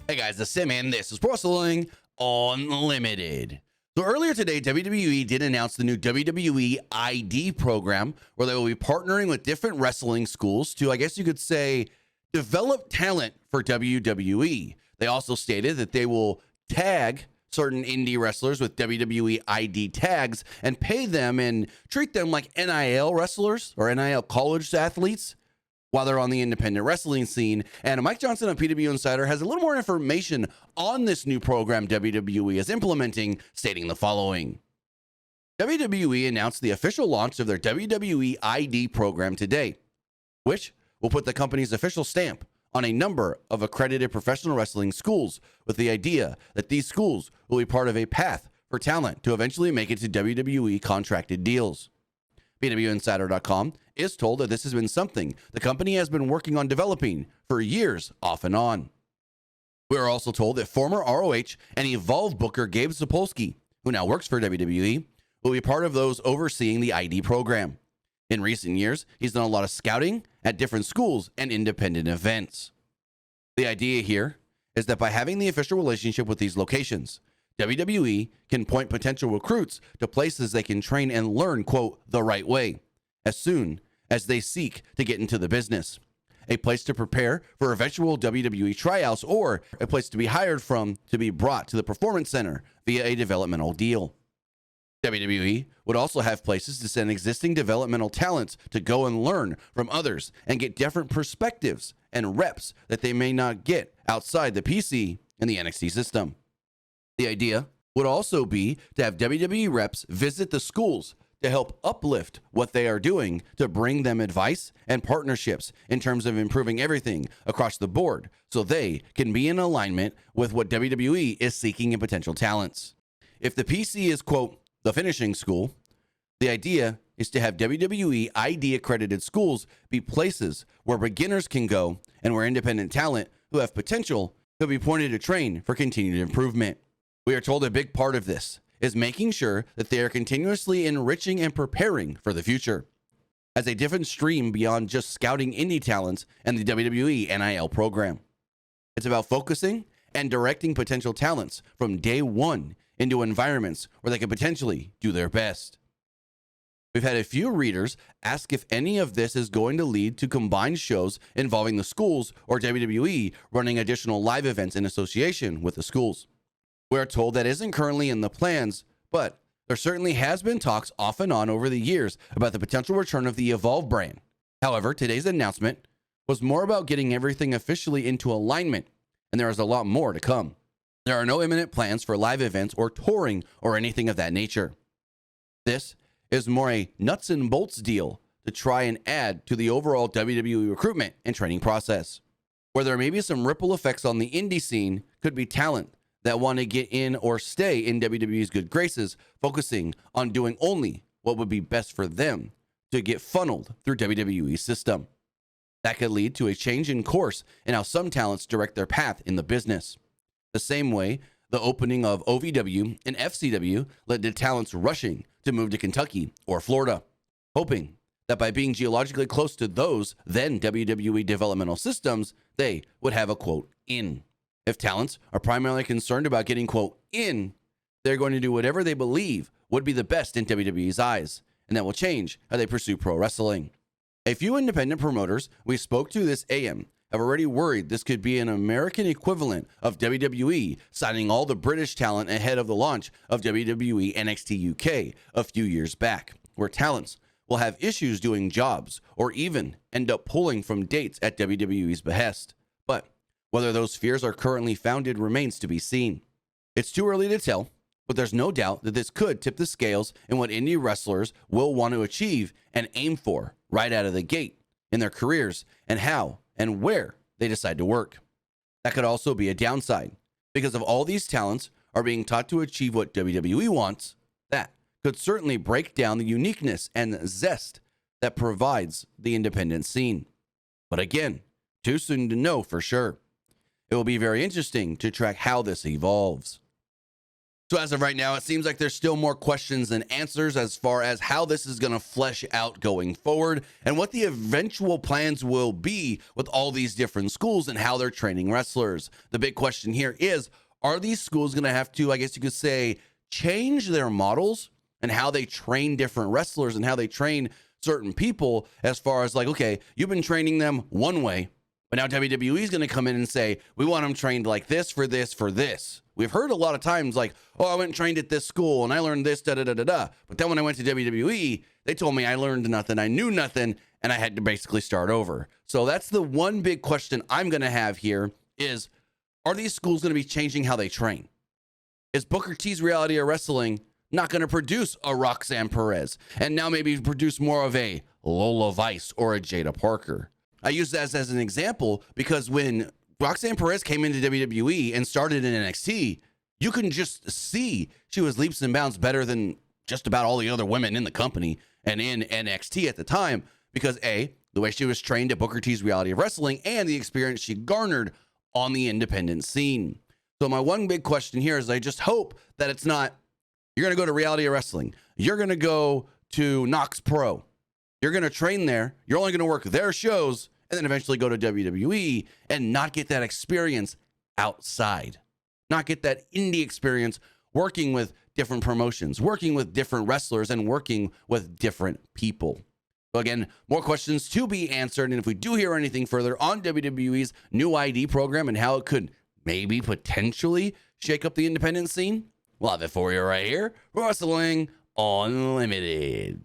Hey guys, the Sim, and this is Pro Wrestling Unlimited. So earlier today, WWE did announce the new WWE ID program, where they will be partnering with different wrestling schools to, I guess you could say, develop talent for WWE. They also stated that they will tag certain indie wrestlers with WWE ID tags and pay them and treat them like NIL wrestlers or NIL college athletes while they're on the independent wrestling scene. And Mike Johnson of PWU Insider has a little more information on this new program WWE is implementing, stating the following. WWE announced the official launch of their WWE ID program today, which will put the company's official stamp on a number of accredited professional wrestling schools, with the idea that these schools will be part of a path for talent to eventually make it to WWE contracted deals. PWInsider.com is told that this has been something the company has been working on developing for years off and on. We are also told that former ROH and Evolve booker Gabe Sapolsky, who now works for WWE, will be part of those overseeing the ID program. In recent years, he's done a lot of scouting at different schools and independent events. The idea here is that by having the official relationship with these locations, WWE can point potential recruits to places they can train and learn, quote, the right way, as soon as they seek to get into the business. A place to prepare for eventual WWE tryouts, or a place to be hired from to be brought to the Performance Center via a developmental deal. WWE would also have places to send existing developmental talents to go and learn from others and get different perspectives and reps that they may not get outside the PC and the NXT system. The idea would also be to have WWE reps visit the schools to help uplift what they are doing, to bring them advice and partnerships in terms of improving everything across the board so they can be in alignment with what WWE is seeking in potential talents. If the PC is, quote, the finishing school, the idea is to have WWE ID accredited schools be places where beginners can go and where independent talent who have potential could be pointed to train for continued improvement. We are told a big part of this is making sure that they are continuously enriching and preparing for the future as a different stream beyond just scouting indie talents and the WWE NIL program. It's about focusing and directing potential talents from day one into environments where they can potentially do their best. We've had a few readers ask if any of this is going to lead to combined shows involving the schools or WWE running additional live events in association with the schools. We are told that isn't currently in the plans, but there certainly has been talks off and on over the years about the potential return of the Evolve brand. However, today's announcement was more about getting everything officially into alignment, and there is a lot more to come. There are no imminent plans for live events or touring or anything of that nature. This is more a nuts and bolts deal to try and add to the overall WWE recruitment and training process. Where there may be some ripple effects on the indie scene could be talent that want to get in or stay in WWE's good graces, focusing on doing only what would be best for them to get funneled through WWE's system. That could lead to a change in course in how some talents direct their path in the business. The same way the opening of OVW and FCW led to talents rushing to move to Kentucky or Florida, hoping that by being geologically close to those then WWE developmental systems, they would have a, quote, in. If talents are primarily concerned about getting, quote, in, they're going to do whatever they believe would be the best in WWE's eyes, and that will change how they pursue pro wrestling. A few independent promoters we spoke to this AM have already worried this could be an American equivalent of WWE signing all the British talent ahead of the launch of WWE NXT UK a few years back, where talents will have issues doing jobs or even end up pulling from dates at WWE's behest. But whether those fears are currently founded remains to be seen. It's too early to tell, but there's no doubt that this could tip the scales in what indie wrestlers will want to achieve and aim for right out of the gate in their careers and how and where they decide to work. That could also be a downside because of all these talents are being taught to achieve what WWE wants. That could certainly break down the uniqueness and zest that provides the independent scene. But again, too soon to know for sure. It will be very interesting to track how this evolves. So as of right now, it seems like there's still more questions than answers as far as how this is going to flesh out going forward and what the eventual plans will be with all these different schools and how they're training wrestlers. The big question here is, are these schools going to have to, I guess you could say, change their models and how they train different wrestlers and how they train certain people as far as like, okay, you've been training them one way, but now WWE is going to come in and say, we want them trained like this, for this, for this. We've heard a lot of times like, oh, I went and trained at this school and I learned this, da-da-da-da-da. But then when I went to WWE, they told me I learned nothing, I knew nothing, and I had to basically start over. So that's the one big question I'm going to have here is, are these schools going to be changing how they train? Is Booker T's Reality of Wrestling not going to produce a Roxanne Perez and now maybe produce more of a Lola Vice or a Jada Parker? I use that as an example because when Roxanne Perez came into WWE and started in NXT, you can just see she was leaps and bounds better than just about all the other women in the company and in NXT at the time because A, the way she was trained at Booker T's Reality of Wrestling and the experience she garnered on the independent scene. So my one big question here is I just hope that it's not, you're going to go to Reality of Wrestling, you're going to go to Knox Pro, you're going to train there, you're only going to work their shows, and then eventually go to WWE and not get that experience outside, not get that indie experience working with different promotions, working with different wrestlers, and working with different people. So again, more questions to be answered. And if we do hear anything further on WWE's new ID program and how it could maybe potentially shake up the independent scene, we'll have it for you right here. Wrestling Unlimited.